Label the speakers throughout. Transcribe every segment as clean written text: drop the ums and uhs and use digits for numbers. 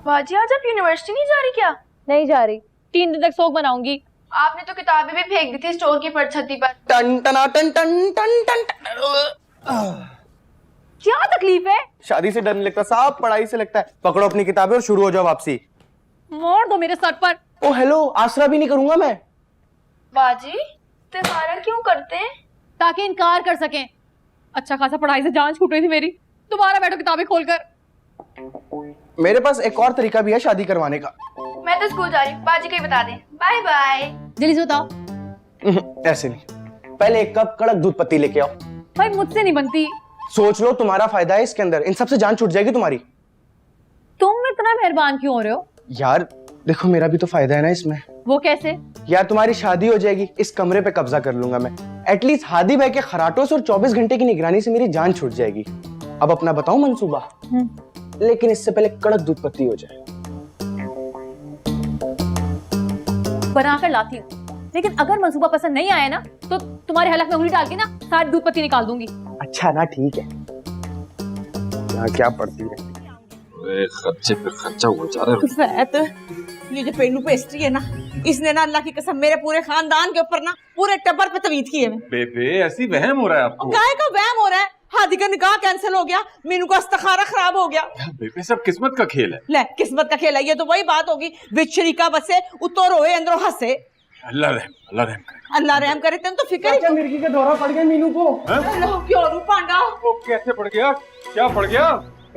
Speaker 1: बाजी आज आप यूनिवर्सिटी नहीं जा रही क्या?
Speaker 2: नहीं जा रही, 3 दिन तक सोग बनाऊंगी।
Speaker 1: आपने तो किताबें भी फेंक दी थी स्टोर की छत्ती पर।
Speaker 3: टन टना टन टन टन टन।
Speaker 2: क्या तकलीफ है?
Speaker 3: शादी से डर नहीं लगता साहब, पढ़ाई से लगता है। पकड़ो अपनी किताबें और शुरू हो जाओ वापसी।
Speaker 2: मोड़ दो मेरे सर पर।
Speaker 3: ओ हेलो, आसरा भी नहीं करूंगा मैं।
Speaker 1: बाजी तुम्हारा क्यों करते हैं?
Speaker 2: ताकि इनकार कर सकें। अच्छा खासा पढ़ाई से जान छूट रही थी मेरी, दोबारा बैठो किताबें खोलकर।
Speaker 3: मेरे पास एक और तरीका भी है शादी करवाने का।
Speaker 1: मैं तो स्कूल जा रही हूँ, बाजी को ही बता दें। Bye bye.
Speaker 2: जल्दी से बताओ।
Speaker 3: ऐसे नहीं, पहले एक कप कड़क दूध पत्ती लेके आओ।
Speaker 2: भाई मुझसे नहीं बनती।
Speaker 3: सोच लो, तुम्हारा फायदा है इसके अंदर, इन सबसे जान छूट जाएगी तुम्हारी।
Speaker 2: तुम इतना मेहरबान क्यों हो रहे हो?
Speaker 3: यार देखो, मेरा भी तो फायदा है ना इसमें।
Speaker 2: वो कैसे?
Speaker 3: यार तुम्हारी शादी हो जाएगी, इस कमरे पे कब्जा कर लूंगा मैं। एटलीस्ट हादी भाई के खराटों से और 24 घंटे की निगरानी से मेरी जान छूट जाएगी। अब अपना बताऊं मंसूबा? लेकिन इससे पहले कड़क दूध पत्ती हो जाए।
Speaker 2: बनाकर लाती हूँ, लेकिन अगर मंसूबा पसंद नहीं आया ना तो तुम्हारे हलक में उंगली डाल के ना सारी दूध पत्ती निकाल दूंगी।
Speaker 3: अच्छा ना, ठीक है। क्या पड़ती है?
Speaker 4: खर्चे पे खर्चा हुआ जा रहा है।
Speaker 5: ये जो पेंडू पेस्ट्री है ना, इसने ना अल्लाह की कसम मेरे पूरे खानदान के ऊपर ना पूरे टब्बर पे तवीज की है।
Speaker 4: बेबे ऐसी वहम हो रहा है आपको?
Speaker 5: गाय का वहम हो रहा है। हादी का निकाह कैंसिल हो गया, मीनू का इस्तिखारा खराब हो गया।
Speaker 4: बेबे सब किस्मत का खेल है।
Speaker 5: ले किस्मत का खेल है, ये तो वही बात होगी। विच शरीका बसे उतो रोए अंदरों हंसे।
Speaker 4: अल्लाह रहम करे।
Speaker 5: अल्लाह रहम करे। तेन तो फिक्र
Speaker 3: चाचा, मिर्गी का दौरा पड़ गया मीनू को।
Speaker 5: क्यों रू पांडा?
Speaker 4: वो कैसे पड़ गया? क्या पड़ गया?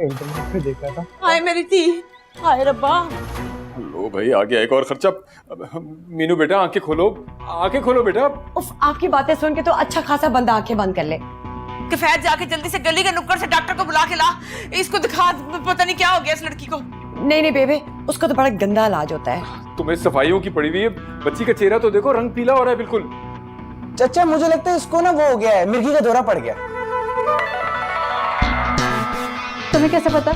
Speaker 3: इंटरनेट पे देखा था।
Speaker 5: हाय मेरी थी, हाय रब्बा।
Speaker 4: लो भाई, आ गया एक और खर्चा। मीनू बेटा आंखें खोलो, आंखें खोलो बेटा।
Speaker 6: उफ, आपकी बातें सुन के तो अच्छा खासा बंदा आंखें बंद कर ले।
Speaker 5: किफायत जाके जल्दी से गली के नुक्कड़ से डॉक्टर को बुला के ला। इसको दिखा, पता नहीं क्या हो गया इस लड़की को।
Speaker 6: नहीं नहीं बेबे, उसको तो बड़ा गंदा इलाज होता है।
Speaker 4: तुम्हें सफाइयों की पड़ी हुई है। बच्ची का चेहरा तो देखो, रंग पीला हो रहा है बिल्कुल।
Speaker 3: चाचा मुझे लगता है इसको ना वो हो गया है, मिर्गी का दौरा पड़ गया।
Speaker 2: तुम्हें कैसे पता?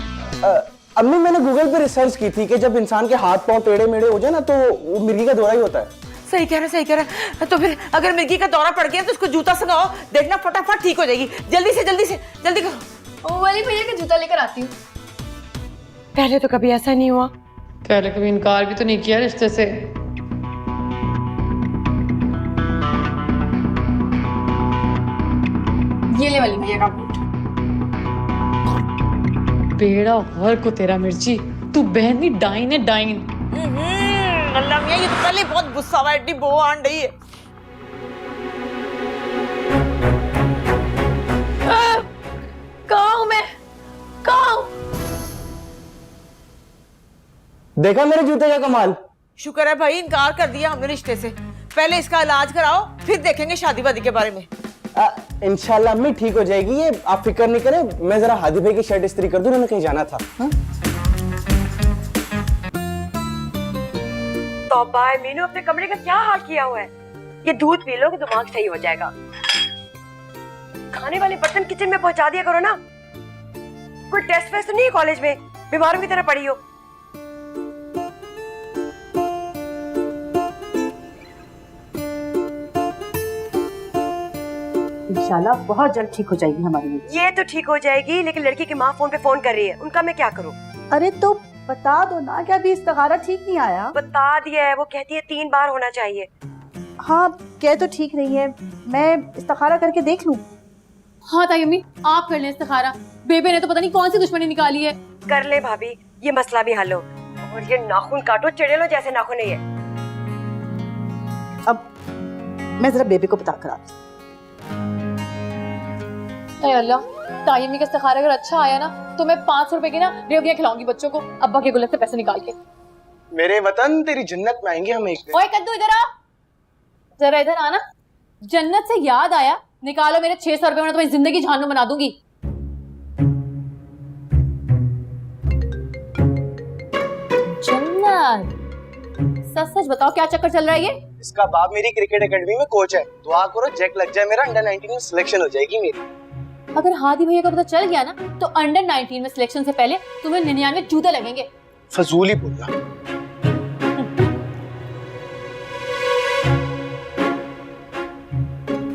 Speaker 3: अम्मी, मैंने गूगल पे रिसर्च की थी कि जब इंसान के हाथ पांव टेढ़े मेढ़े हो जाए ना तो वो मिर्गी का दौरा ही होता है।
Speaker 5: सही कह रहा है। तो फिर अगर मिर्गी का दौरा पड़ गया तो उसको जूता संगाओ, देखना फटाफट ठीक हो जाएगी। जल्दी करो।
Speaker 1: वो वाली भैया का जूता लेकर आती हूँ।
Speaker 6: पहले तो कभी ऐसा नहीं हुआ।
Speaker 7: पहले कभी इनकार भी तो नहीं किया रिश्ते से।
Speaker 1: ये ले वाली भैया का बूट।
Speaker 7: बेड़ा घर को तेरा मिर्ची, तू बहन भी डाइन है डाइन।
Speaker 5: अल्लाह मियां, ये तो पहले बहुत गुस्सा हुआ, एडी बो आन रही है।
Speaker 2: कहाँ हूँ मैं? कहाँ हूँ?
Speaker 3: देखा मेरे जूते का कमाल?
Speaker 5: शुक्र है भाई, इनकार कर दिया हमने रिश्ते से। पहले इसका इलाज कराओ, फिर देखेंगे शादी वादी के बारे में।
Speaker 3: इंशाल्लाह अम्मी ठीक हो जाएगी, ये आप फिक्र नहीं करें। मैं जरा हादी भाई की शर्ट इस्त्री कर दूं, उन्होंने कहीं जाना था।
Speaker 6: तौबा है, मीनू अपने कमरे का क्या हाल किया हुआ है। ये दूध पी लो, दिमाग सही हो जाएगा। खाने वाले बर्तन किचन में पहुंचा दिया करो ना। कोई टेस्ट वेस्ट तो नहीं है कॉलेज में, बीमारों की तरह पड़ी हो।
Speaker 8: इंशाल्लाह बहुत जल्द ठीक हो जाएगी हमारी।
Speaker 6: ये तो ठीक हो जाएगी, लेकिन लड़की की माँ फोन पे फोन कर रही है, उनका मैं क्या करूँ?
Speaker 8: अरे तो बता दो ना कि अभी इस्तिखारा ठीक नहीं आया।
Speaker 6: बता दिया है, वो कहती है 3 बार होना चाहिए।
Speaker 8: हाँ कह तो ठीक रही है, मैं इस्तिखारा करके देख लूं।
Speaker 2: हाँ ताई अम्मी, आप कर लें इस्तिखारा। बेबे ने तो पता नहीं कौन सी दुश्मनी निकाली है।
Speaker 6: कर ले भाभी, ये मसला भी हल हो। और ये नाखून काटो, चिड़ेलो जैसे नाखून नहीं है।
Speaker 8: अब मैं जरा बेबी को बता कर आती हूँ।
Speaker 2: अल्लाह, ताई अम्मी का इस्तिखारा अगर अच्छा आया ना तो मैं 500 रुपए की ना रेवड़ियां खिलाऊंगी बच्चों को, अब्बा के गुल्लक से पैसे निकाल के।
Speaker 3: मेरे वतन तेरी जन्नत में आएंगे हम एक दिन।
Speaker 2: ओए कद्दू इधर आ, जरा इधर आना। जन्नत से याद आया, निकालो मेरे 600 रुपए, मैं तुम्हारी जिंदगी जहन्नुम बना दूंगी। जन्नत, सच सच बताओ क्या चक्कर चल रहा है ये?
Speaker 3: इसका बाप मेरी क्रिकेट एकेडमी में कोच है, दुआ करो जैक लग जाए मेरा, अंडर 19 में सिलेक्शन हो जाएगी मेरी।
Speaker 2: अगर हादी भैया का पता चल गया ना तो अंडर 19 में सिलेक्शन से पहले तुम्हें 99 जूते लगेंगे।
Speaker 3: फजूल ही बोलना।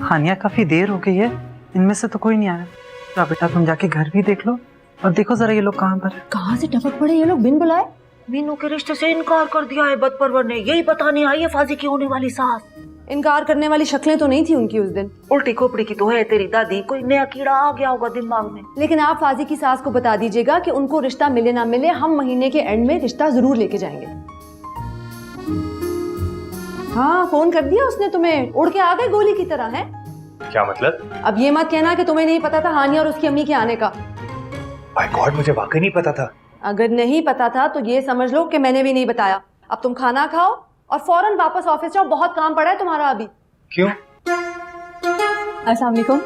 Speaker 9: हानिया काफी देर हो गई है, इनमें से तो कोई नहीं आया। तो बेटा तुम जाके घर भी देख लो और देखो जरा ये लोग कहाँ पर है।
Speaker 8: कहाँ से टपक पड़े ये लोग बिन बुलाए।
Speaker 5: मीनू के रिश्ते से इनकार कर दिया है बदपरवर ने, यही बताने आई है फाजी की होने वाली सास।
Speaker 8: इनकार करने वाली शक्लें तो नहीं थी उनकी उस दिन।
Speaker 5: उल्टी खोपड़ी की तो है तेरी दादी, कोई नया कीड़ा आ गया होगा दिमाग में।
Speaker 8: लेकिन आप फाजी की सास को बता दीजिएगा कि उनको रिश्ता मिले ना मिले, हम महीने के एंड में रिश्ता जरूर लेके जाएंगे। हाँ, फोन कर दिया उसने तुम्हें? उड़ के आ गए गोली की तरह है।
Speaker 10: क्या मतलब?
Speaker 8: अब ये मत कहना कि तुम्हें नहीं पता था हानिया और उसकी अम्मी के आने का।
Speaker 10: माय गॉड, मुझे वाकई नहीं पता था।
Speaker 8: अगर नहीं पता था तो ये समझ लो कि मैंने भी नहीं बताया। अब तुम खाना खाओ और फौरन वापस ऑफिस जाओ, बहुत काम पड़ा है तुम्हारा अभी।
Speaker 10: क्यों?
Speaker 2: अस्सलाम वालेकुम।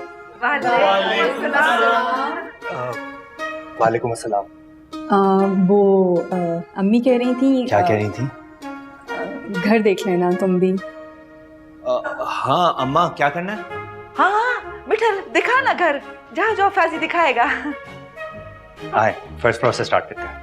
Speaker 10: वालेकुम अस्सलाम।
Speaker 2: अम्मी कह रही थी
Speaker 10: क्या कह रही थी?
Speaker 2: घर देख लेना तुम भी।
Speaker 10: हाँ अम्मा, क्या करना है?
Speaker 5: हाँ मिठल, दिखा ना घर, जहाँ जो फाजी दिखाएगा।
Speaker 10: आए, फर्स्ट प्रोसेस स्टार्ट करते हैं।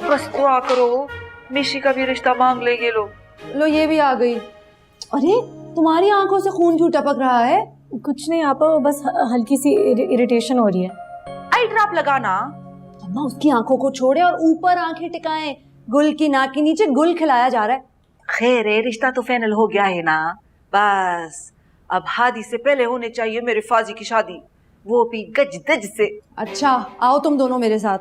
Speaker 5: बस दुआ करो, मिशी का भी रिश्ता मांग ले ये लोग।
Speaker 8: लो ये भी आ गई। अरे तुम्हारी आंखों से खून क्यों टपक रहा है?
Speaker 2: कुछ नहीं आपा, बस हल्की सी इरिटेशन हो रही है।
Speaker 5: आई ड्रॉप लगाना।
Speaker 8: अम्मा उसकी आंखों को छोड़े और ऊपर आंखें टिकाएं। गुल की नाक के नीचे गुल खिलाया जा रहा है।
Speaker 5: खैर है, रिश्ता तो फाइनल हो गया है ना। बस अब हादी से पहले होने चाहिए मेरे फाजी की शादी, वो भी गज दज से।
Speaker 8: अच्छा आओ तुम दोनों मेरे साथ।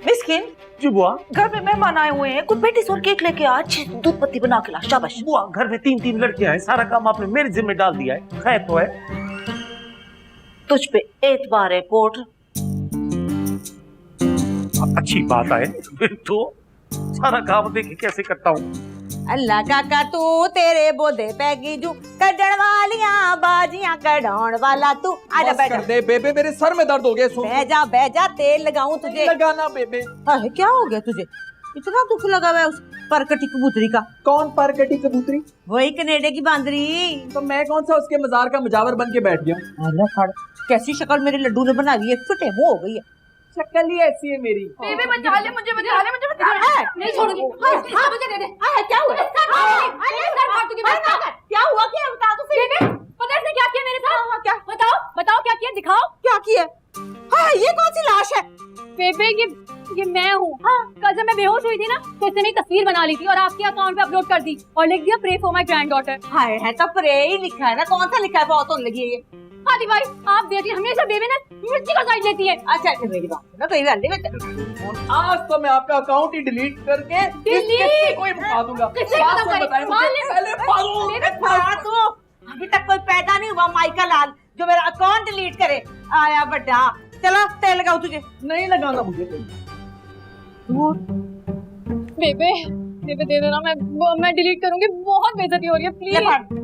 Speaker 5: मिस्किन
Speaker 10: जी बुआ।
Speaker 5: घर में मेहमान आए हुए हैं, कुछ पेटिस और केक लेके आ, अच्छी दूध पत्ती बना के ला। शाबाश
Speaker 11: बुआ, घर में 3 लड़कियां हैं, सारा काम आपने मेरे जिम्मे डाल दिया है। खैर तो है,
Speaker 5: तुझ पे एतबार है पोट।
Speaker 11: अच्छी बात है। फिर तो सारा काम देखे कैसे करता हूँ।
Speaker 5: अल्लाह काका तू तेरे बोधे पैगी जू, कड्डण वालियां बाजियां कढाउण वाला तू। आजा बैठ
Speaker 11: दे बेबे, मेरे सर में दर्द हो गया।
Speaker 5: बह जा, तेल लगाऊं तुझे।
Speaker 11: लगाना बेबे।
Speaker 5: अरे क्या हो गया तुझे? इतना दुख लगा हुआ है उस परकटी कबूतरी का।
Speaker 11: कौन परकटी कबूतरी?
Speaker 5: वही कनेडे की बांदरी।
Speaker 11: तो मैं कौन सा उसके मजार का मुजावर बन के बैठ गया?
Speaker 5: अल्लाह खड़, कैसी शक्ल मेरे लड्डू ने बना ली है, फिटे मुंह हो गई है।
Speaker 11: शक्ल ही ऐसी है मेरी।
Speaker 1: बेबी बचा ले मुझे, बचा ले मुझे, बचा ले।
Speaker 2: नहीं छोड़ूंगी। हाँ मुझे दे दे।
Speaker 5: क्या हुआ?
Speaker 2: क्या हुआ? क्या बता तो सही। पता है इसने क्या किया मेरे साथ? क्या? बताओ क्या किया, दिखाओ
Speaker 5: क्या किया? हाँ, ये कौन सी लाश है?
Speaker 2: बेबे ये मैं हूँ। हाँ, कल जब मैं बेहोश हुई थी ना तो इसने मेरी तस्वीर बना ली थी और आपके अकाउंट पे अपलोड कर दी और लिख दिया प्रे फॉर माय ग्रैंडडॉटर।
Speaker 5: हाय है तो प्रे ही लिखा है ना, कौन सा लिखा है? बहुत होने लगी है ये।
Speaker 2: हादी भाई आप देखिए, हमेशा बेबी ना मिर्ची का साइड लेती है।
Speaker 5: अच्छा मेरी बात ना, कोई बात नहीं।
Speaker 11: आज तो मैं आपका अकाउंट ही डिलीट करके कोई बता दूंगा।
Speaker 5: तो अभी तक कोई पैदा नहीं हुआ माइका लाल जो मेरा अकाउंट डिलीट करे। आया बड्डा, चलो तेल लगाओ तुझे।
Speaker 11: नहीं लगाना मुझे।
Speaker 2: बेबे दे देना, मैं डिलीट करूंगी, बहुत बेइज्जती हो रही है प्लीज।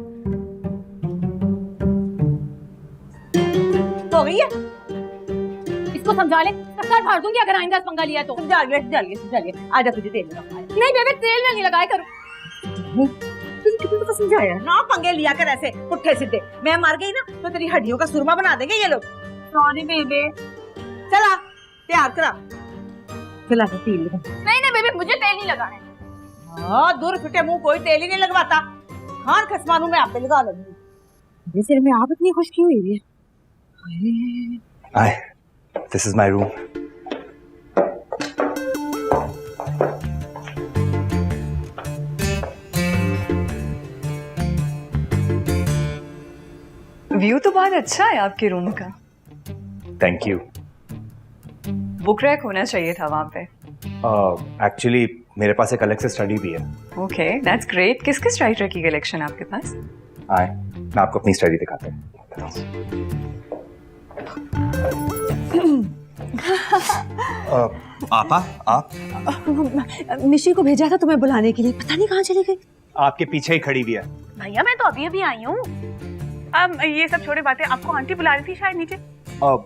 Speaker 5: हो गई है,
Speaker 2: इसको समझा ले, सर फाड़ दूंगी अगर आइंदा पंगा लिया तो।
Speaker 5: समझा लिया। आजा तुझे तेल लगाओ।
Speaker 2: नहीं बेबे, तेल में नहीं लगाया करूं।
Speaker 5: कितनी तो समझाया ना, पंगे लिया कर ऐसे पुट्ठे सीधे। मैं मर गई ना तो तेरी हड्डियों का सुरमा बना देंगे ये लोग।
Speaker 2: सॉरी बेबे।
Speaker 5: चला तैयार करा, चला तेल लगा।
Speaker 1: नहीं बेबी, मुझे तेल नहीं लगाना है।
Speaker 5: हाँ, दूर फिटे मुंह कोई तेल ही नहीं लगवाता। खान खसमानू में आप पे लगा लूंगी। सिर में आप इतनी खुशकी हुई है।
Speaker 10: आए, this is my room.
Speaker 12: View तो बहुत अच्छा है आपके रूम का।
Speaker 10: Thank you.
Speaker 12: बुक रैक होना चाहिए था वहाँ पे।
Speaker 10: Actually, मेरे पास एक अलग से स्टडी भी है।
Speaker 12: Okay, that's great. किस किस राइटर की कलेक्शन आपके पास?
Speaker 10: आए, मैं आपको अपनी स्टडी दिखाता हूँ। आपा, आप?
Speaker 8: मिशी को भेजा था तुम्हें बुलाने के लिए, पता नहीं कहाँ चली गई।
Speaker 10: आपके पीछे ही खड़ी भी है।
Speaker 1: भैया मैं तो अभी आई हूँ।
Speaker 12: अब ये सब छोड़े बातें, आपको आंटी बुला रही थी शायद नीचे।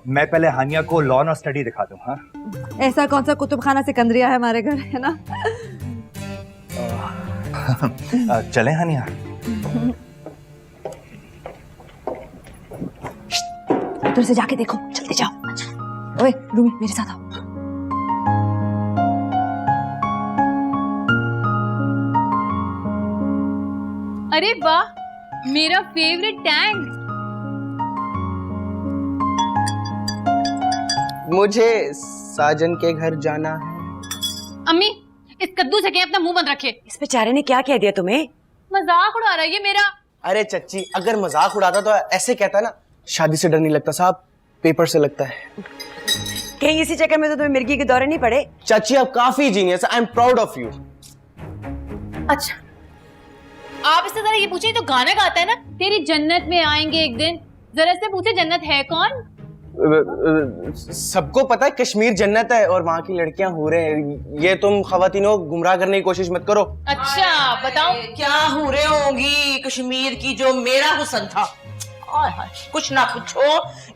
Speaker 10: मैं पहले हानिया को लॉन और स्टडी दिखा दूँ। हाँ,
Speaker 8: ऐसा कौन सा कुतुब खाना सिकंदरिया है हमारे घर, है ना?
Speaker 10: चले हानिया?
Speaker 8: उधर से जाके देखो, जल्दी जाओ। ओए रूमी, मेरे साथ आओ।
Speaker 2: अरे वाह, मेरा फेवरेट टैंक।
Speaker 3: मुझे साजन के घर जाना है।
Speaker 2: अम्मी इस कद्दू से क्या अपना मुंह बंद रखे।
Speaker 6: इस बेचारे ने क्या कह दिया तुम्हें?
Speaker 2: मजाक उड़ा रहा है ये मेरा।
Speaker 3: अरे चच्ची, अगर मजाक उड़ाता तो ऐसे कहता ना, शादी से डर नहीं लगता साहब, पेपर से लगता है।
Speaker 6: कहीं इसी चक्कर में तो तुम्हें मिर्गी के दौरे नहीं पड़े?
Speaker 3: चाची आप काफी genius, I am proud of you.
Speaker 2: अच्छा आप इससे जरा ये पूछे तो गाना गाता है ना, तेरी जन्नत में आएंगे एक दिन, जरा इससे पूछे जन्नत है कौन?
Speaker 3: सबको पता है कश्मीर जन्नत है और वहाँ की लड़कियां हो रहे हैं। ये तुम खवातीनों गुमराह करने की कोशिश मत करो।
Speaker 2: अच्छा बताओ
Speaker 5: क्या हो रहे होंगी कश्मीर की जो मेरा हुस्न था। कुछ ना पूछो,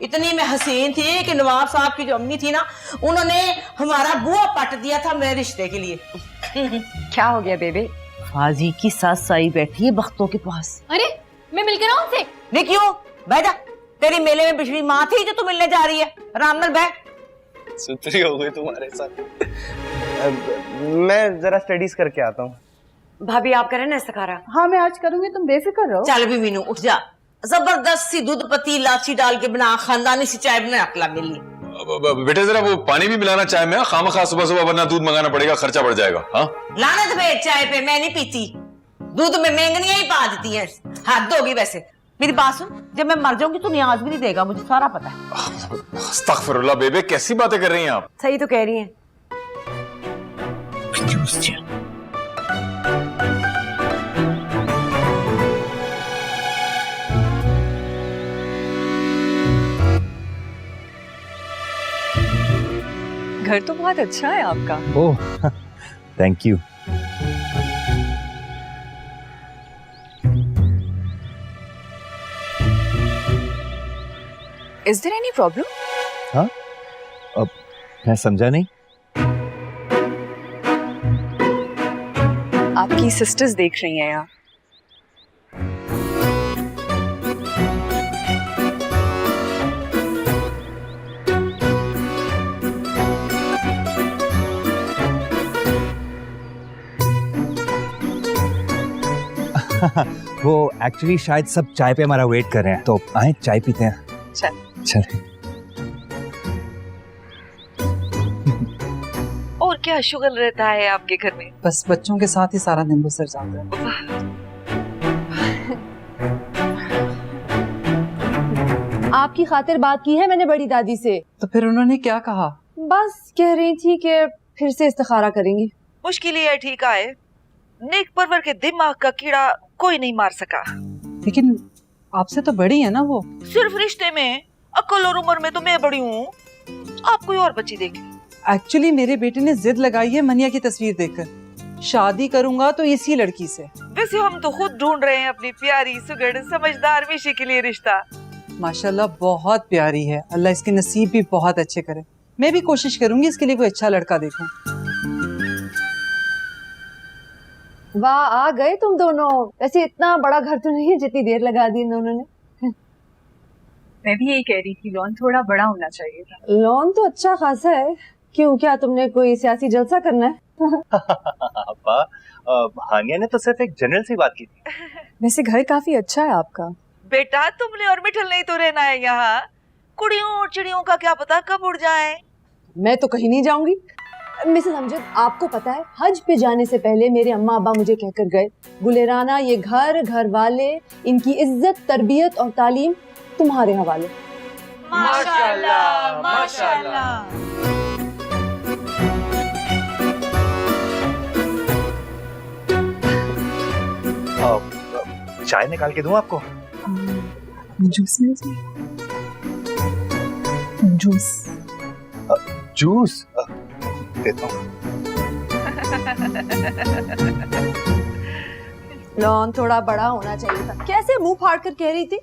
Speaker 5: इतनी मैं हसीन थी कि नवाब साहब की जो अम्मी थी ना, उन्होंने हमारा बुआ पट दिया था मेरे रिश्ते के लिए।
Speaker 6: क्या हो गया बेबे?
Speaker 5: फाजी की सास आई बैठी है बख्तों के पास।
Speaker 2: अरे मैं मिलकर आऊं उनसे?
Speaker 5: नहीं क्यों, बैठा, तेरी मेले में पिछली माँ थी जो तू मिलने जा रही है। आराम ਨਾਲ बैठ।
Speaker 3: सुतरी हो गई तुम्हारे साथ। मैं जरा स्टडीज करके आता हूँ।
Speaker 6: भाभी आप करें ना इस्तिखारा।
Speaker 8: हाँ मैं आज करूंगी, तुम बेफिक्र रहो।
Speaker 5: चल भी मीनू उठ जा, जबरदस्त सी दूध पत्ती इलायची डाल के बना, खानदानी सी चाय बना अकला मिली।
Speaker 4: बेटे जरा वो पानी भी मिलाना चाय में, खामखा सुबह सुबह, वरना दूध मंगाना पड़ेगा, खर्चा बढ़ जाएगा। हाँ
Speaker 5: लानत भेज चाय पे, मैं नहीं पीती, दूध में मेंगनियां ही पा देती है। हद होगी वैसे। मेरी बात सुन, जब मैं मर जाऊंगी तो न्याज भी नहीं देगा, मुझे सारा पता है।
Speaker 4: अस्तगफिरुल्लाह बेबे, कैसी बातें कर रही हैं आप?
Speaker 6: सही तो कह रही हैं।
Speaker 12: घर तो बहुत अच्छा है आपका।
Speaker 10: Oh thank you.
Speaker 12: Is there any problem?
Speaker 10: हाँ अब मैं समझा नहीं।
Speaker 12: आपकी सिस्टर्स देख रही हैं यहाँ।
Speaker 10: वो एक्चुअली शायद सब चाय पे हमारा वेट कर रहे हैं, तो आए चाय पीते हैं। चल।
Speaker 12: और क्या शुगल रहता है आपके घर में?
Speaker 9: बस बच्चों के साथ ही सारा दिन गुजर जाता है।
Speaker 8: आपकी खातिर बात की है मैंने बड़ी दादी से।
Speaker 9: तो फिर उन्होंने क्या कहा?
Speaker 8: बस कह रही थी कि फिर से इस्तिखारा करेंगी।
Speaker 5: मुश्किल ही है, ठीक है। नेक परवर के दिमाग का कीड़ा कोई नहीं मार सका।
Speaker 9: लेकिन आपसे तो बड़ी है ना वो।
Speaker 5: सिर्फ रिश्ते में, अक्ल और उम्र में तो मैं बड़ी हूँ। आप कोई और बच्ची देख।
Speaker 9: एक्चुअली मेरे बेटे ने जिद लगाई है मनिया की तस्वीर देखकर, शादी करूंगा तो इसी लड़की से।
Speaker 5: वैसे हम तो खुद ढूंढ रहे हैं अपनी प्यारी सुगड़ समझदार मिशी के लिए रिश्ता।
Speaker 9: माशाल्लाह बहुत प्यारी है, अल्लाह इसके नसीब भी बहुत अच्छे करे। मैं भी कोशिश करूंगी इसके लिए कोई अच्छा लड़का देखूं।
Speaker 8: वाह आ गए तुम दोनों। वैसे इतना बड़ा घर तो नहीं है जितनी देर लगा दी इन दोनों ने।
Speaker 12: मैं भी यही कह रही थी, लॉन थोड़ा बड़ा होना चाहिए था।
Speaker 8: लॉन तो अच्छा खासा है। क्यों, क्या तुमने कोई सियासी जलसा करना है?
Speaker 10: अब्बा हानिया ने तो सिर्फ एक जनरल सी बात की थी।
Speaker 12: वैसे घर काफी अच्छा है आपका।
Speaker 5: बेटा तुमने और मिठल नहीं तो रहना है यहाँ। कुड़ियों और चिड़ियों का क्या पता कब उड़ जाए।
Speaker 8: मैं तो कहीं नहीं जाऊंगी। मिसेस अमजद, आपको पता है हज पे जाने से पहले मेरे अम्मा अब्बा मुझे कहकर गए, गुलेराना ये घर वाले, इनकी इज्जत, तरबियत और तालीम तुम्हारे हवाले।
Speaker 5: माशाल्लाह माशाल्लाह।
Speaker 10: चाय निकाल के दूं आपको?
Speaker 12: जूस जूस
Speaker 10: जूस देता हूँ।
Speaker 8: लॉन थोड़ा बड़ा होना चाहिए था। कैसे मुंह फाड़ कर कह रही थी?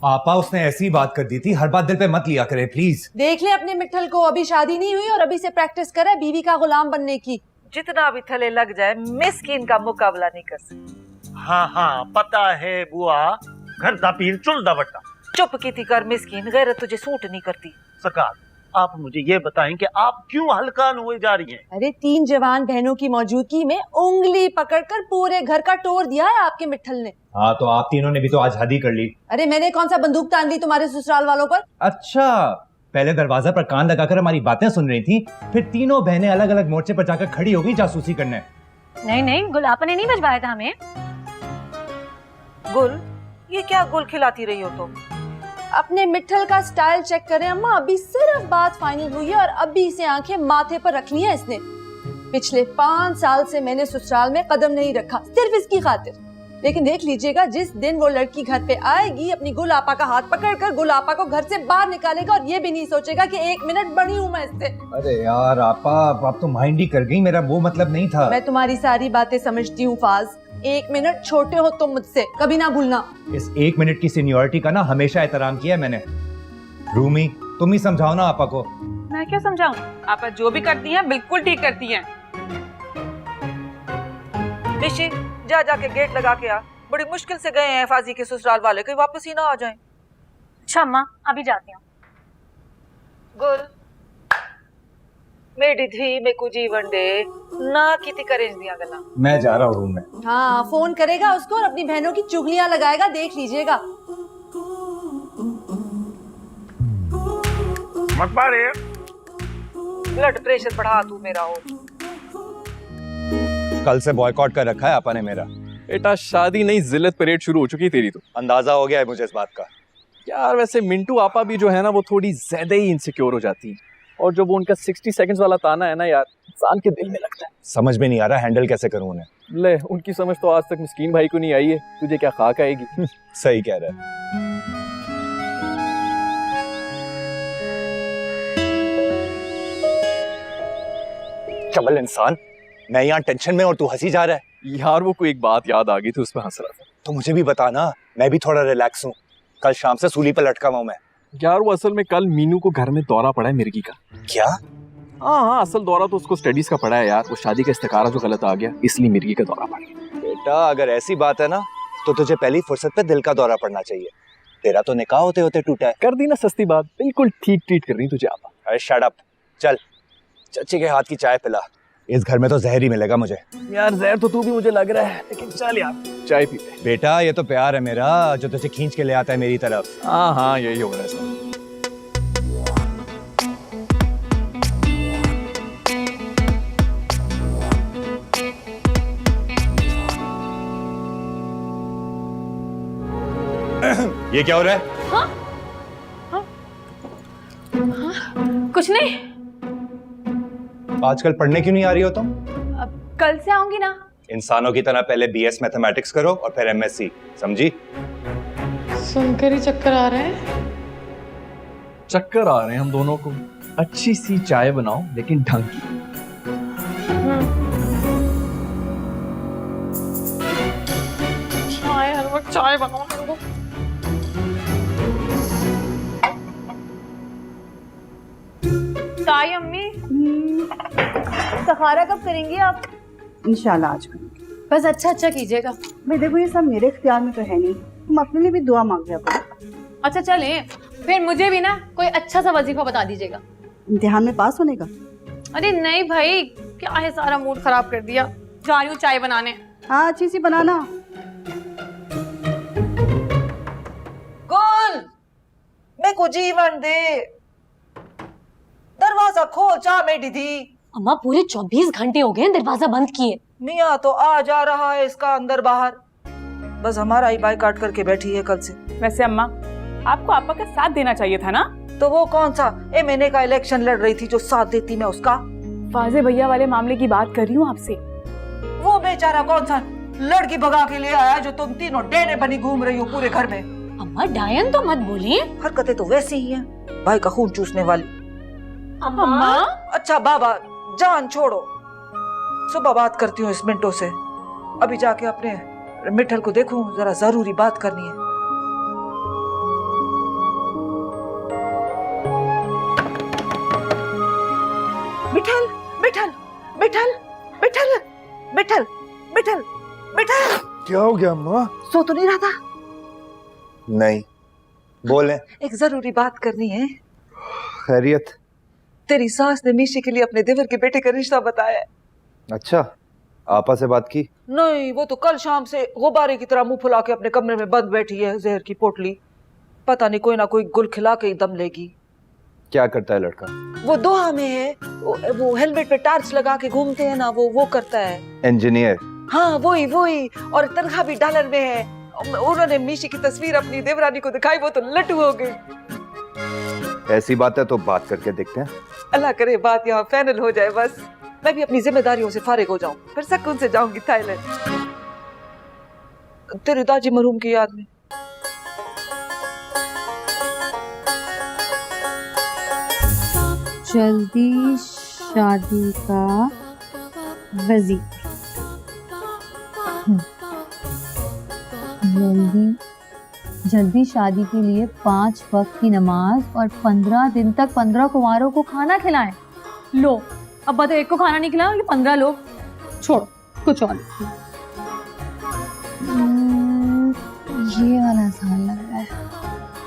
Speaker 10: आपा उसने ऐसी बात कर दी थी, हर बात दिल पे मत लिया करे प्लीज।
Speaker 8: देख ले अपने मिठल को, अभी शादी नहीं हुई और अभी से प्रैक्टिस कर रहा है बीवी का गुलाम बनने की।
Speaker 5: जितना भी थले लग जाए मिस्किन का मुकाबला नहीं कर सकती।
Speaker 11: हाँ हाँ पता है बुआ, घर दा पीर चुल दा बट्टा।
Speaker 5: चुप की थी कर मिस्किन, गैरत तुझे सूट नहीं करती।
Speaker 11: सरकार आप मुझे ये बताएं कि आप क्यों हल्कान हुए जा रही हैं?
Speaker 8: अरे 3 जवान बहनों की मौजूदगी में उंगली पकड़कर पूरे घर का टोर दिया है आपके मिठल ने।
Speaker 10: हाँ तो आप तीनों ने भी तो आज हदी कर ली।
Speaker 8: अरे मैंने कौन सा बंदूक तान दी तुम्हारे ससुराल वालों पर?
Speaker 10: अच्छा पहले दरवाजा पर कान लगाकर हमारी बातें सुन रही थी, फिर तीनों बहनें अलग अलग मोर्चे पर जाकर खड़ी हो गई जासूसी करने।
Speaker 2: नहीं नहीं, गुल आपा ने नहीं भिजवाया था हमें।
Speaker 5: गुल, ये क्या गुल खिलाती रही हो तुम?
Speaker 8: अपने मिठल का स्टाइल चेक करें अम्मा, अभी सिर्फ बात फाइनल हुई है और अभी से आंखें माथे पर रखनी है इसने। पिछले 5 साल से मैंने ससुराल में कदम नहीं रखा सिर्फ इसकी खातिर। लेकिन देख लीजिएगा, जिस दिन वो लड़की घर पे आएगी, अपनी गुल आपा का हाथ पकड़कर गुल आपा को घर से बाहर निकालेगा और ये भी नहीं सोचेगा कि 1 मिनट बड़ी हूँ मैं इससे।
Speaker 10: अरे यार आपा, आप तो माइंड ही कर गई, मेरा वो मतलब नहीं था।
Speaker 8: मैं तुम्हारी सारी बातें समझती हूँ फाज, 1 मिनट छोटे हो तुम मुझसे, कभी ना भूलना।
Speaker 10: इस 1 मिनट की सीनियरिटी का ना हमेशा एहतराम किया मैंने। रूमी, तुम ही समझाओ ना आपा को।
Speaker 12: मैं क्या समझाऊं? आप जो भी करती हैं बिल्कुल ठीक करती हैं।
Speaker 5: निशी, जा जाके गेट लगा के आ। बड़ी मुश्किल से गए हैं फाजी के ससुराल वाले, कहीं वापस ही ना आ जाएं।
Speaker 2: अच्छा अम्मा, अभी जाती हूँ।
Speaker 5: गुल, मेरी धी में कुछ जीवन दे ना किती करेज दिया गला।
Speaker 10: मैं जा रहा हूँ रूम में।
Speaker 8: हाँ, फोन करेगा उसको और अपनी बहनों की चुगलियां लगाएगा, देख लीजिएगा।
Speaker 11: मत मारे।
Speaker 5: ब्लड प्रेशर बढ़ा तू मेरा हो।
Speaker 10: कल से बॉयकॉट कर रखा है आपा ने मेरा।
Speaker 4: बेटा शादी नहीं, जिल्लत परेड शुरू हो चुकी तेरी तो।
Speaker 10: अंदाजा हो गया है मुझे इस बात का।
Speaker 4: यार वैसे मिंटू आपा भी जो है ना, वो थोड़ी ज्यादा ही इनसिक्योर हो जाती है, और जो वो उनका 60 सेकंड्स वाला ताना है ना यार, इंसान के दिल में लगता है।
Speaker 10: समझ में नहीं आ रहा हैंडल कैसे करूं उन्हें।
Speaker 4: ले, उनकी समझ तो आज तक मिस्कीन भाई को नहीं आई है, तुझे क्या खाक आएगी।
Speaker 10: सही कह रहा है। चबल इंसान, मैं यहाँ टेंशन में और तू हंसी जा रहा है।
Speaker 4: यार वो कोई एक बात याद आ गई थी, उसमें हंस रहा था।
Speaker 10: तो मुझे भी बता ना, मैं भी थोड़ा रिलैक्स हूँ। कल शाम से सूली पर लटका हुआ हूं मैं।
Speaker 4: यार वो असल में कल मीनू को घर में दौरा पड़ा है मिर्गी का।
Speaker 10: क्या?
Speaker 4: हाँ, असल दौरा तो उसको स्टडीज का पड़ा है यार, वो शादी का इस्तिखारा जो गलत आ गया, इसलिए मिर्गी का दौरा पड़ गया।
Speaker 10: बेटा अगर ऐसी बात है ना, तो तुझे पहली फुर्सत पे दिल का दौरा पड़ना चाहिए। तेरा तो निकाह होते होते टूटा है।
Speaker 4: कर दी ना सस्ती बात, बिल्कुल ठीक ट्रीट कर रही तुझे आपा।
Speaker 10: अरे शट अप, चल चाची के हाथ की चाय पिला। इस घर में तो जहर ही मिलेगा मुझे।
Speaker 4: यार जहर तो तू भी मुझे लग रहा है, लेकिन चल यार चाय पीते।
Speaker 10: बेटा ये तो प्यार है मेरा, जो तुझे खींच के ले आता है मेरी तरफ।
Speaker 4: हाँ हाँ, यही हो रहा है सब।
Speaker 10: ये क्या हो रहा है?
Speaker 2: हाँ? हाँ? हाँ? कुछ नहीं।
Speaker 10: आजकल पढ़ने क्यों नहीं आ रही हो तुम?
Speaker 2: अब कल से आऊंगी ना।
Speaker 10: इंसानों की तरह पहले BS मैथमेटिक्स करो और फिर MSc, समझी?
Speaker 7: सुनकर ही चक्कर आ रहे हैं।
Speaker 4: चक्कर आ रहे हैं हम दोनों को। अच्छी सी चाय बनाओ, लेकिन ढंग की।
Speaker 7: चाय हर वक्त चाय बनाओ।
Speaker 2: चाय अम्मी। सहारा कब करेंगी आप?
Speaker 13: इंशाल्लाह आज करूँगी।
Speaker 2: बस अच्छा अच्छा कीजिएगा।
Speaker 13: भाई देखो ये सब मेरे इख्तियार में तो है नहीं, तुम अपने लिए भी दुआ मांग लिया करो।
Speaker 2: अच्छा चले, फिर मुझे भी ना कोई अच्छा सा वजीफा बता दीजिएगा।
Speaker 13: इम्तिहान में पास होने का?
Speaker 2: अरे नहीं भाई, क्या है, सारा मूड खराब कर दिया। जा रही हूँ चाय बनाने।
Speaker 13: हाँ अच्छी सी बनाना।
Speaker 5: गुल, मैं को जीवन दे, दरवाजा खोल जा मेरी दी।
Speaker 2: अम्मा पूरे 24 घंटे हो गए दरवाजा बंद किए।
Speaker 5: मियाँ तो आ जा रहा है इसका अंदर बाहर, बस हमारा ही बाइकाट करके बैठी है कल से।
Speaker 12: वैसे अम्मा, आपको आपा का साथ देना चाहिए था ना।
Speaker 5: तो वो कौन सा MNA का इलेक्शन लड़ रही थी जो साथ देती मैं उसका?
Speaker 12: फाजे भैया वाले मामले की बात कर रही हूँ आपसे।
Speaker 5: वो बेचारा कौन सा लड़की भगा के ले आया जो तुम तीनों डेने बनी घूम रही हो पूरे घर में?
Speaker 2: अम्मा डायन तो मत बोलिए।
Speaker 5: हरकतें तो वैसी ही हैं, भाई का खून चूसने वाली।
Speaker 2: अम्मा
Speaker 5: अच्छा बाबा जान छोड़ो, सुबह बात करती हूँ इस मिनटों से। अभी जाके अपने मिठल को देखूं, जरा जरूरी बात करनी है। मिठल मिठल मिठल मिठल मिठल मिठल मिठल,
Speaker 10: क्या हो गया अम्मा?
Speaker 5: सो तो नहीं रहा था?
Speaker 10: नहीं, बोले।
Speaker 5: एक जरूरी बात करनी है।
Speaker 10: खैरियत?
Speaker 5: तेरी सास ने मीशी के लिए अपने देवर के बेटे का रिश्ता बताया है।
Speaker 10: अच्छा, आपा से बात की?
Speaker 5: नहीं, वो तो कल शाम से गुब्बारे की तरह मुंह फुला के अपने कमरे में बंद बैठी है, जहर की पोटली। पता नहीं कोई ना कोई गुल खिला के ही दम लेगी।
Speaker 10: क्या करता है लड़का?
Speaker 5: वो दोहा में है, वो हेलमेट पे टार्च लगा के घूमते हैं ना, वो करता है।
Speaker 10: इंजीनियर?
Speaker 5: हाँ वही वही, और तनख्वाह भी डॉलर में है। उन्होंने मीशी की तस्वीर अपनी देवरानी को दिखाई, वो तो लट्टू हो गई।
Speaker 10: ऐसी बात है तो बात करके देखते हैं।
Speaker 5: अल्लाह करे बात यहाँ फाइनल हो जाए बस, मैं भी अपनी जिम्मेदारियों से फारिग हो जाऊं, फिर सुकून से जाऊंगी थाईलैंड तेरे दादी मरहूम की याद में।
Speaker 2: जल्दी शादी का वजीर, जल्दी शादी के लिए 5 वक्त की नमाज और 15 दिन तक 15 कुंवारों को खाना खिलाएं। लो अब तो एक को खाना नहीं खिलाया, 15 लोग, छोड़ो कुछ और। ये वाला आसान लग रहा है।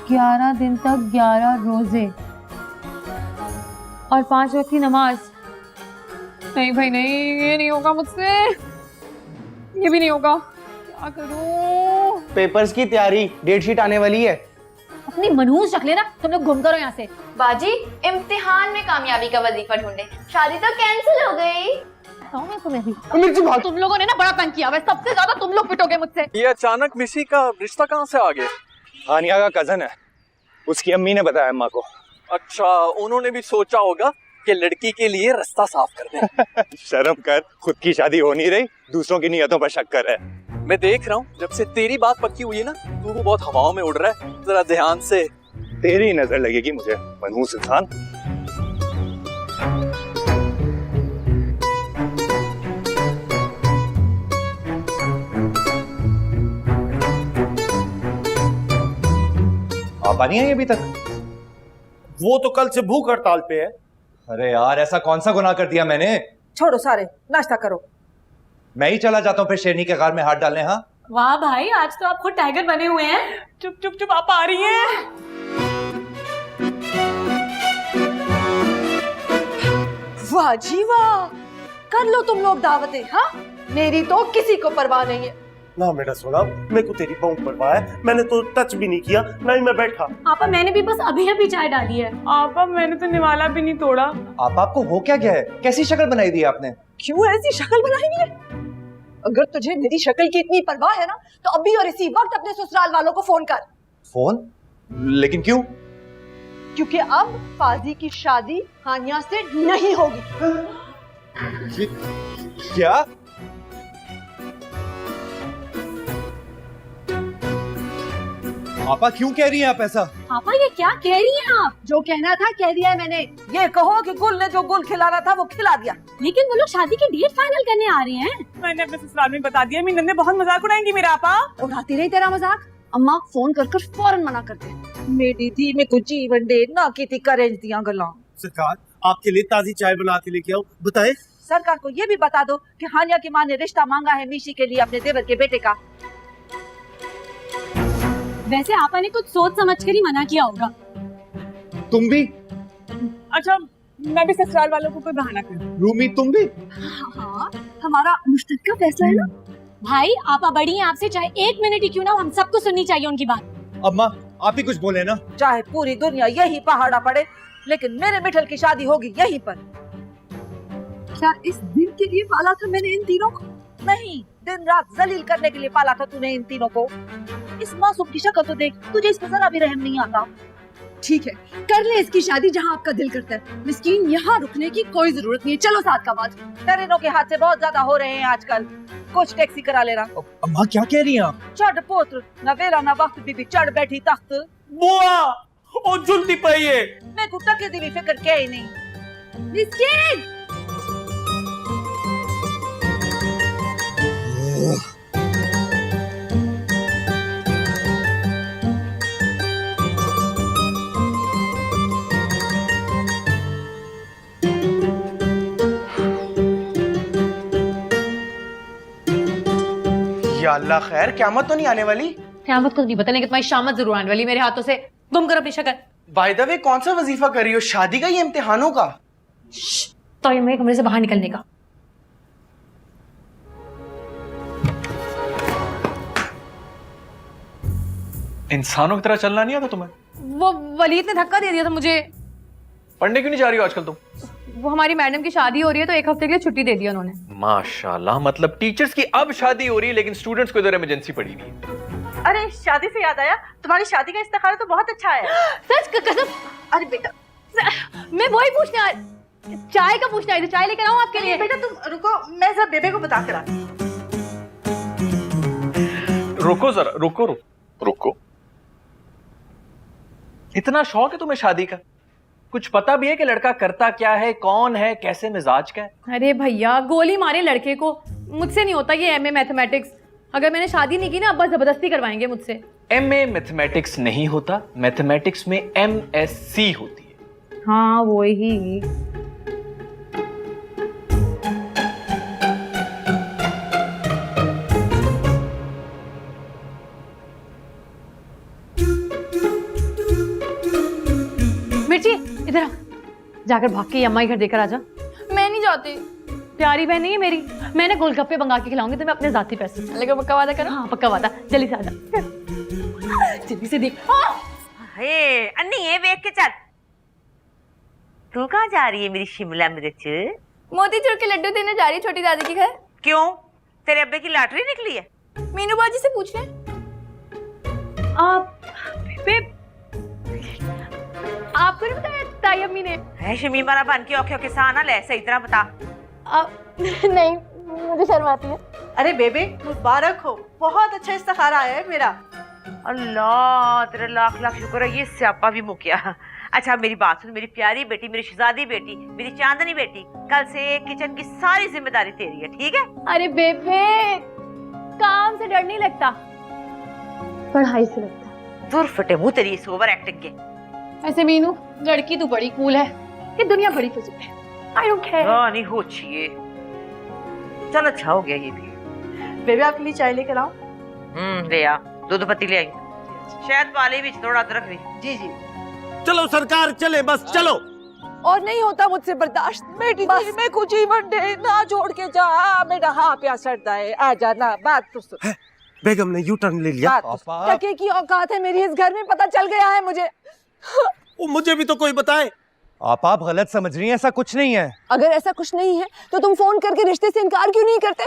Speaker 2: 11 दिन तक 11 रोजे और 5 वक्त की नमाज। नहीं भाई नहीं, ये नहीं होगा मुझसे, ये भी नहीं होगा, क्या करूं?
Speaker 3: पेपर्स की तैयारी, डेट शीट आने वाली है।
Speaker 2: अपनी मनहूस रख लेना, तुम लोग घूम करो यहाँ से।
Speaker 1: बाजी इम्तिहान में कामयाबी का वजीफा ढूंढे, शादी तो कैंसिल हो गई।
Speaker 2: तुम लोगों ने ना बड़ा तंग किया, वैसे सबसे ज्यादा तुम लोग पिटोगे मुझसे।
Speaker 4: ये अचानक मिसी का रिश्ता कहाँ से आ गया?
Speaker 10: हानिया का कजन है, उसकी अम्मी ने बताया अम्मा को।
Speaker 4: अच्छा, उन्होंने भी सोचा होगा कि लड़की के लिए रास्ता साफ कर दें।
Speaker 10: शर्म कर, खुद की शादी हो नहीं रही, दूसरों की नियतों पर शक कर रहा है।
Speaker 4: मैं देख रहा हूँ जब से तेरी बात पक्की हुई है ना, तू बहुत हवाओं में उड़ रहा है, जरा ध्यान से।
Speaker 10: तेरी नजर लगेगी मुझे, मनहूस इंसान। आपा नहीं आई अभी तक?
Speaker 11: वो तो कल से भूख हड़ताल पे है।
Speaker 10: अरे यार, ऐसा कौन सा गुनाह कर दिया मैंने?
Speaker 5: छोड़ो सारे, नाश्ता करो।
Speaker 10: मैं ही चला जाता हूँ फिर शेरनी के घर में हाथ डालने। हाँ
Speaker 2: वाह भाई, आज तो आप खुद टाइगर बने हुए हैं।
Speaker 5: चुप चुप चुप, आप आ रही हैं?
Speaker 8: वाह जी वाह, कर लो तुम लोग दावतें। हाँ, मेरी तो किसी को परवाह नहीं है।
Speaker 11: ना मेरा सोना, मेरे को तेरी बहुत परवाह है, मैंने तो टच भी नहीं किया, ना ही मैं बैठा।
Speaker 2: आपा मैंने भी बस अभी अभी चाय डाली है।
Speaker 5: आपा मैंने तो निवाला भी नहीं तोड़ा।
Speaker 10: आपको हो क्या गया है? कैसी शक्ल बनाई दी आपने?
Speaker 8: क्यों ऐसी शक्ल बनाई है? अगर तुझे मेरी शक्ल की इतनी परवाह है ना, तो अभी और इसी वक्त अपने ससुराल वालों को फोन कर।
Speaker 10: फोन? लेकिन क्यों?
Speaker 8: क्योंकि अब फाजी की शादी हानिया से नहीं होगी।
Speaker 10: क्या? आपा क्यों कह रही हैं आप ऐसा?
Speaker 2: आपा ये क्या कह रही हैं आप?
Speaker 8: जो कहना था कह दिया है मैंने।
Speaker 5: ये कहो कि गुल ने जो गुल खिलाना था वो खिला दिया।
Speaker 2: लेकिन वो लोग शादी की डेट फाइनल करने आ रहे हैं।
Speaker 5: मैंने अपने ससुराल में बता दिया, मेरी नन्ने बहुत मजाक उड़ाएंगी मेरा। आपा
Speaker 8: उड़ाती रही तेरा मजाक। अम्मा फोन कर कर फौरन मना करते।
Speaker 5: मेरी धी में कुछ जीवन दे ना की थी करेंज दिया गल्ला।
Speaker 11: सरकार, आपके लिए ताजी चाय बना के लेके आओ। बताए
Speaker 5: सरकार को ये भी बता दो कि हानिया की माँ ने रिश्ता मांगा है मीशी के लिए अपने देवर के बेटे का।
Speaker 2: वैसे आपा ने कुछ सोच समझ कर ही मना किया होगा।
Speaker 10: तुम भी?
Speaker 5: अच्छा, मैं भी ससुराल वालों को कोई बहाना करूं।
Speaker 10: रूमी तुम भी?
Speaker 8: हाँ, हमारा मुश्तरका फैसला है ना।
Speaker 2: भाई आपा बड़ी हैं, आपसे चाहे 1 मिनट ही क्यों ना, हम सबको सुननी चाहिए उनकी बात।
Speaker 10: अम्मा आप ही कुछ बोले ना।
Speaker 5: चाहे पूरी दुनिया यही पहाड़ा पड़े, लेकिन मेरे मिठल की शादी होगी यहीं पर।
Speaker 8: क्या इस दिन के लिए पाला था मैंने इन तीनों को?
Speaker 5: नहीं, दिन रात जलील करने के लिए पाला था तूने इन तीनों को। इस मासूम की शक्ल तो देख, तुझे इस पर जरा भी रहम नहीं आता।
Speaker 8: ठीक है, कर ले इसकी शादी जहाँ आपका दिल करता है। मिस्कीन यहाँ रुकने की कोई जरूरत नहीं है। चलो साथ का बात।
Speaker 5: टरेनों के हाथ से बहुत ज्यादा हो रहे हैं आजकल, कुछ टैक्सी करा लेना।
Speaker 10: अम्मा क्या कह रही हैं आप?
Speaker 5: चढ़ पोत्र, न वेला न वक्त बीबी चढ़ बैठी तख्त।
Speaker 11: बुआ ओ जल्दी पाइए।
Speaker 5: मैं कुत्ता के दी फिक्र क्या ही नहीं।
Speaker 8: मिस्कीन
Speaker 3: या अल्लाह खैर, क़यामत तो नहीं आने वाली?
Speaker 2: क़यामत को नहीं पता, लेकिन तुम्हारी शामत जरूर आने वाली मेरे हाथों से। गुम कर अपनी शक्ल।
Speaker 3: बाय द वे, कौन सा वजीफा कर रही हो? शादी का या इम्तिहानों का?
Speaker 2: तो मेरे कमरे से बाहर निकलने का।
Speaker 4: इंसानों की तरह चलना नहीं आता तुम्हें?
Speaker 2: वो वलीद ने धक्का दे दिया था मुझे।
Speaker 4: पढ़ने क्यों नहीं जा रही हो आजकल तुम?
Speaker 2: वो हमारी मैडम की शादी हो रही है तो एक हफ्ते के लिए छुट्टी दे दी उन्होंने।
Speaker 4: माशाल्लाह, मतलब टीचर्स की अब शादी हो रही है लेकिन स्टूडेंट्स को इधर इमरजेंसी पड़ी हुई है।
Speaker 13: अरे शादी से याद आया, तुम्हारी शादी का इस्तिखारा तो बहुत अच्छा है।
Speaker 2: सच कसम।
Speaker 13: अरे बेटा,
Speaker 2: मैं वही पूछने आ चाय का पूछना है, चाय लेकर आऊं आपके लिए?
Speaker 13: बेटा तुम रुको, मैं जरा बेबे को बता कर आती हूँ।
Speaker 4: रुको जरा, रुको। इतना शौक है तुम्हें शादी का? कुछ पता भी है कि लड़का करता क्या है, कौन है, कैसे मिजाज का है?
Speaker 2: अरे भैया, गोली मारे लड़के को, मुझसे नहीं होता ये एमए मैथमेटिक्स। अगर मैंने शादी नहीं की ना, अब्बा जबरदस्ती करवाएंगे मुझसे।
Speaker 4: एमए मैथमेटिक्स नहीं होता, मैथमेटिक्स में एमएससी होती है।
Speaker 2: हाँ वो ही। मिर्ची इधर आ, जाकर भाग के अम्मा के घर देकर आजा।
Speaker 1: मैं नहीं जाती।
Speaker 2: प्यारी बहन नहीं है मेरी, मैंने गोलगप्पे मंगा के खिलाऊंगी तुम्हें अपने जाती पैसे।
Speaker 1: लेकिन पक्का वादा करो।
Speaker 2: हाँ पक्का वादा, जल्दी से आजा। जल्दी से देख।
Speaker 5: हे अन्नी ये देख के चल। तू कहाँ जा रही है मेरी शिमला मिर्च?
Speaker 1: मोतीचूर के लड्डू देने जा रही है छोटी दादी के घर।
Speaker 5: क्यों, तेरे अब्बे की लॉटरी निकली है?
Speaker 1: मीनू बाजी से पूछ ले।
Speaker 2: आपको नहीं बताया ताई अम्मी ने?
Speaker 5: है शमीम वाला बन के औखे औखे सा ना ले, सही तरह बता।
Speaker 1: नहीं, मुझे शर्म आती है।
Speaker 13: अरे बेबे मुबारक हो, बहुत अच्छा इस्तिखारा आया है मेरा।
Speaker 5: अल्लाह तेरा लाख लाख शुक्र है, ये स्यापा भी मुक गया। अच्छा मेरी बात सुन, मेरी प्यारी बेटी, मेरी शहजादी बेटी, मेरी चांदनी बेटी, कल से किचन की सारी जिम्मेदारी तेरी है, ठीक है?
Speaker 2: अरे बेबे, काम से डर नहीं लगता, पढ़ाई से लगता।
Speaker 5: दूर फटे मुंह तेरी इस ओवर एक्टिंग के।
Speaker 2: ऐसे मीनू, लड़की तो बड़ी कूल है, ये दुनिया बड़ी फिजूल है। I don't care.
Speaker 5: हाँ नहीं हो चाहिए। चल अच्छा हो गया ये भी।
Speaker 13: बेबे आपके लिए चाय लेकर आओ?
Speaker 5: ले आ, दूध पत्ती ले आई, शायद पाली भी थोड़ा अदरक भी।
Speaker 13: जी जी।
Speaker 11: चलो सरकार, चले बस चलो।
Speaker 8: और नहीं होता मुझसे बर्दाश्त। बेटी दिल में कुछ ही वनडे ना छोड़ के जा, मेरा हाँ प्यास चढ़ता है, आ जाना। बात तो सुन।
Speaker 11: बेगम ने यू टर्न ले लिया।
Speaker 8: टके की औकात है मेरी इस घर में, पता चल गया है मुझे।
Speaker 11: मुझे भी तो कोई बताए।
Speaker 10: आप गलत समझ रही हैं, ऐसा कुछ नहीं है।
Speaker 8: अगर ऐसा कुछ नहीं है तो तुम फोन करके रिश्ते से इनकार क्यों नहीं करते?